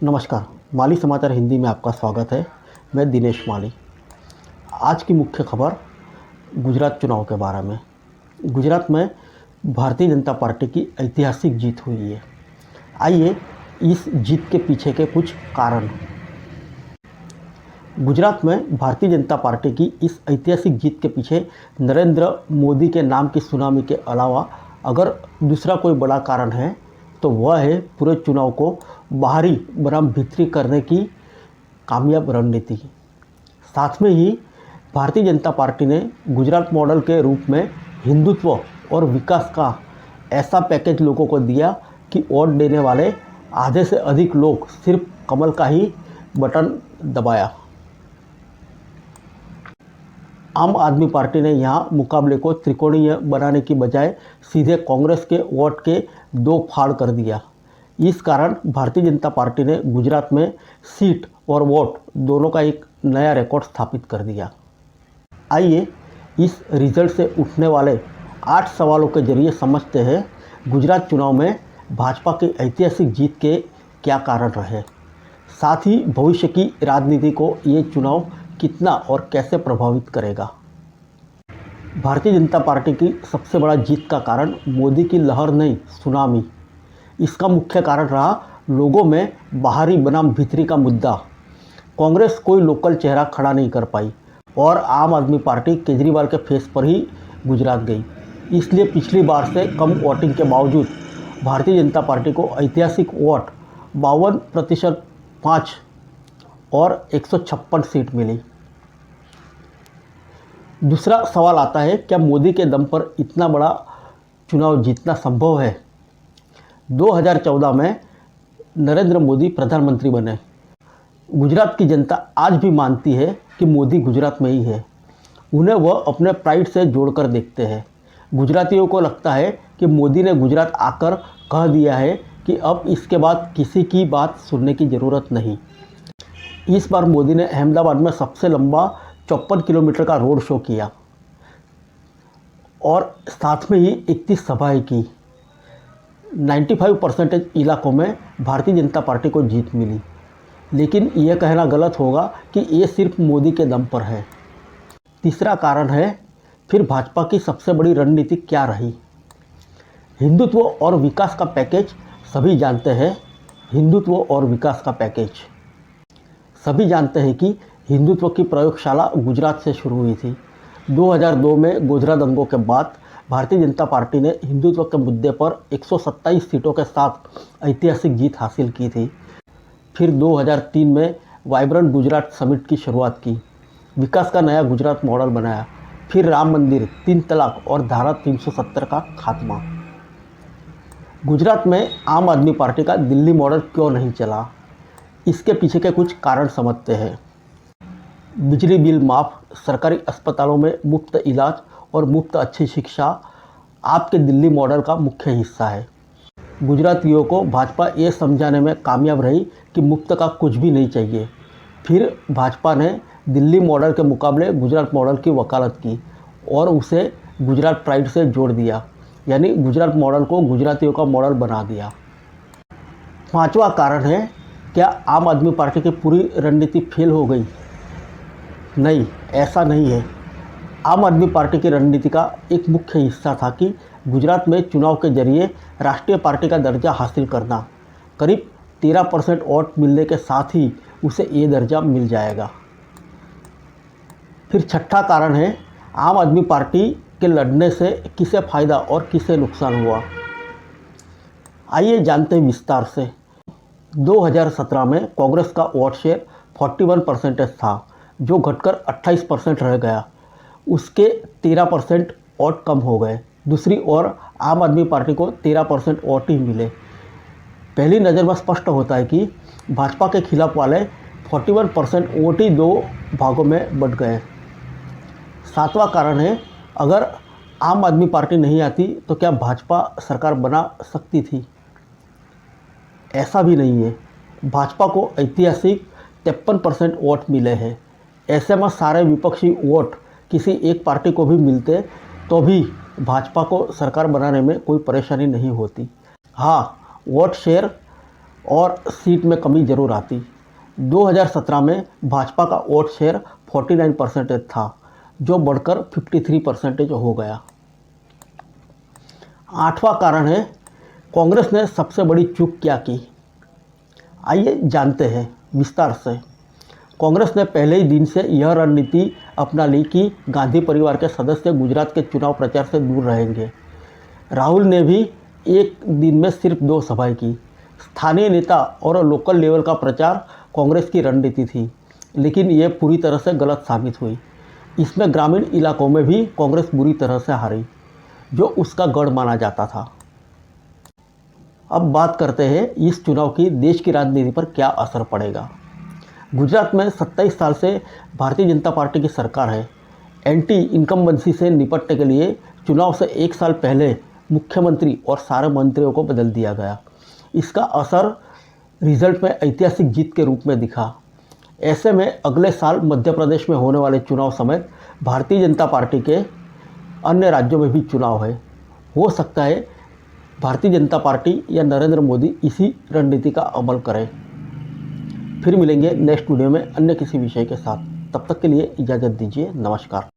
नमस्कार, माली समाचार हिंदी में आपका स्वागत है। मैं दिनेश माली। आज की मुख्य खबर गुजरात चुनाव के बारे में। गुजरात में भारतीय जनता पार्टी की ऐतिहासिक जीत हुई है। आइए इस जीत के पीछे के कुछ कारण। गुजरात में भारतीय जनता पार्टी की इस ऐतिहासिक जीत के पीछे नरेंद्र मोदी के नाम की सुनामी के अलावा अगर दूसरा कोई बड़ा कारण है तो वह है पूरे चुनाव को बाहरी बनाम भीतरी करने की कामयाब रणनीति। साथ में ही भारतीय जनता पार्टी ने गुजरात मॉडल के रूप में हिंदुत्व और विकास का ऐसा पैकेज लोगों को दिया कि वोट देने वाले आधे से अधिक लोग सिर्फ कमल का ही बटन दबाया। आम आदमी पार्टी ने यहाँ मुकाबले को त्रिकोणीय बनाने की बजाय सीधे कांग्रेस के वोट के दो फाड़ कर दिया। इस कारण भारतीय जनता पार्टी ने गुजरात में सीट और वोट दोनों का एक नया रिकॉर्ड स्थापित कर दिया। आइए इस रिजल्ट से उठने वाले 8 सवालों के जरिए समझते हैं गुजरात चुनाव में भाजपा की ऐतिहासिक जीत के क्या कारण रहे। साथ ही भविष्य की राजनीति को ये चुनाव कितना और कैसे प्रभावित करेगा। भारतीय जनता पार्टी की सबसे बड़ा जीत का कारण मोदी की लहर नहीं, सुनामी। इसका मुख्य कारण रहा लोगों में बाहरी बनाम भीतरी का मुद्दा। कांग्रेस कोई लोकल चेहरा खड़ा नहीं कर पाई और आम आदमी पार्टी केजरीवाल के फेस पर ही गुजरात गई। इसलिए पिछली बार से कम वोटिंग के बावजूद भारतीय जनता पार्टी को ऐतिहासिक वोट 52% 5 और 156 सीट मिली। दूसरा सवाल आता है, क्या मोदी के दम पर इतना बड़ा चुनाव जीतना संभव है। 2014 में नरेंद्र मोदी प्रधानमंत्री बने। गुजरात की जनता आज भी मानती है कि मोदी गुजरात में ही है। उन्हें वह अपने प्राइड से जोड़कर देखते हैं। गुजरातियों को लगता है कि मोदी ने गुजरात आकर कह दिया है कि अब इसके बाद किसी की बात सुनने की ज़रूरत नहीं। इस बार मोदी ने अहमदाबाद में सबसे लंबा 54 किलोमीटर का रोड शो किया और साथ में ही 31 सभाएं की। 95% इलाकों में भारतीय जनता पार्टी को जीत मिली। लेकिन यह कहना गलत होगा कि ये सिर्फ मोदी के दम पर है। तीसरा कारण है, फिर भाजपा की सबसे बड़ी रणनीति क्या रही। हिंदुत्व और विकास का पैकेज सभी जानते हैं। हिंदुत्व और विकास का पैकेज सभी जानते हैं कि हिंदुत्व की प्रयोगशाला गुजरात से शुरू हुई थी। 2002 में गोधरा दंगों के बाद भारतीय जनता पार्टी ने हिंदुत्व के मुद्दे पर 127 सीटों के साथ ऐतिहासिक जीत हासिल की थी। फिर 2003 में वाइब्रेंट गुजरात समिट की शुरुआत की, विकास का नया गुजरात मॉडल बनाया। फिर राम मंदिर, 3 तलाक और धारा 370 का खात्मा। गुजरात में आम आदमी पार्टी का दिल्ली मॉडल क्यों नहीं चला, इसके पीछे के कुछ कारण समझते हैं। बिजली बिल माफ़, सरकारी अस्पतालों में मुफ्त इलाज और मुफ्त अच्छी शिक्षा आपके दिल्ली मॉडल का मुख्य हिस्सा है। गुजरातियों को भाजपा ये समझाने में कामयाब रही कि मुफ्त का कुछ भी नहीं चाहिए। फिर भाजपा ने दिल्ली मॉडल के मुकाबले गुजरात मॉडल की वकालत की और उसे गुजरात प्राइड से जोड़ दिया, यानी गुजरात मॉडल को गुजरातियों का मॉडल बना दिया। पांचवा कारण है, क्या आम आदमी पार्टी की पूरी रणनीति फेल हो गई। नहीं, ऐसा नहीं है। आम आदमी पार्टी की रणनीति का एक मुख्य हिस्सा था कि गुजरात में चुनाव के जरिए राष्ट्रीय पार्टी का दर्जा हासिल करना। करीब 13% वोट मिलने के साथ ही उसे ये दर्जा मिल जाएगा। फिर छठा कारण है, आम आदमी पार्टी के लड़ने से किसे फ़ायदा और किसे नुकसान हुआ। आइए जानते हैं विस्तार से। 2017 में कांग्रेस का वोट शेयर 41% था, जो घटकर 28% रह गया। उसके 13% वोट कम हो गए। दूसरी ओर आम आदमी पार्टी को 13% वोट ही मिले। पहली नज़र में स्पष्ट होता है कि भाजपा के खिलाफ वाले 41% वोट ही दो भागों में बंट गए। सातवां कारण है, अगर आम आदमी पार्टी नहीं आती तो क्या भाजपा सरकार बना सकती थी। ऐसा भी नहीं है। भाजपा को ऐतिहासिक 53% वोट मिले हैं। ऐसे में सारे विपक्षी वोट किसी एक पार्टी को भी मिलते तो भी भाजपा को सरकार बनाने में कोई परेशानी नहीं होती। हाँ, वोट शेयर और सीट में कमी जरूर आती। 2017 में भाजपा का वोट शेयर 49% था, जो बढ़कर 53% हो गया। आठवां कारण है कांग्रेस ने सबसे बड़ी चूक क्या की। आइए जानते हैं विस्तार से। कांग्रेस ने पहले ही दिन से यह रणनीति अपना ली कि गांधी परिवार के सदस्य गुजरात के चुनाव प्रचार से दूर रहेंगे। राहुल ने भी एक दिन में सिर्फ 2 सभाएं की। स्थानीय नेता और लोकल लेवल का प्रचार कांग्रेस की रणनीति थी, लेकिन ये पूरी तरह से गलत साबित हुई। इसमें ग्रामीण इलाकों में भी कांग्रेस बुरी तरह से हारी, जो उसका गढ़ माना जाता था। अब बात करते हैं इस चुनाव की देश की राजनीति पर क्या असर पड़ेगा। गुजरात में 27 साल से भारतीय जनता पार्टी की सरकार है। एंटी इनकम्बेंसी से निपटने के लिए चुनाव से 1 साल पहले मुख्यमंत्री और सारे मंत्रियों को बदल दिया गया। इसका असर रिजल्ट में ऐतिहासिक जीत के रूप में दिखा। ऐसे में अगले साल मध्य प्रदेश में होने वाले चुनाव समेत भारतीय जनता पार्टी के अन्य राज्यों में भी चुनाव है। हो सकता है भारतीय जनता पार्टी या नरेंद्र मोदी इसी रणनीति का अमल करें। फिर मिलेंगे नेक्स्ट वीडियो में अन्य किसी विषय के साथ। तब तक के लिए इजाज़त दीजिए। नमस्कार।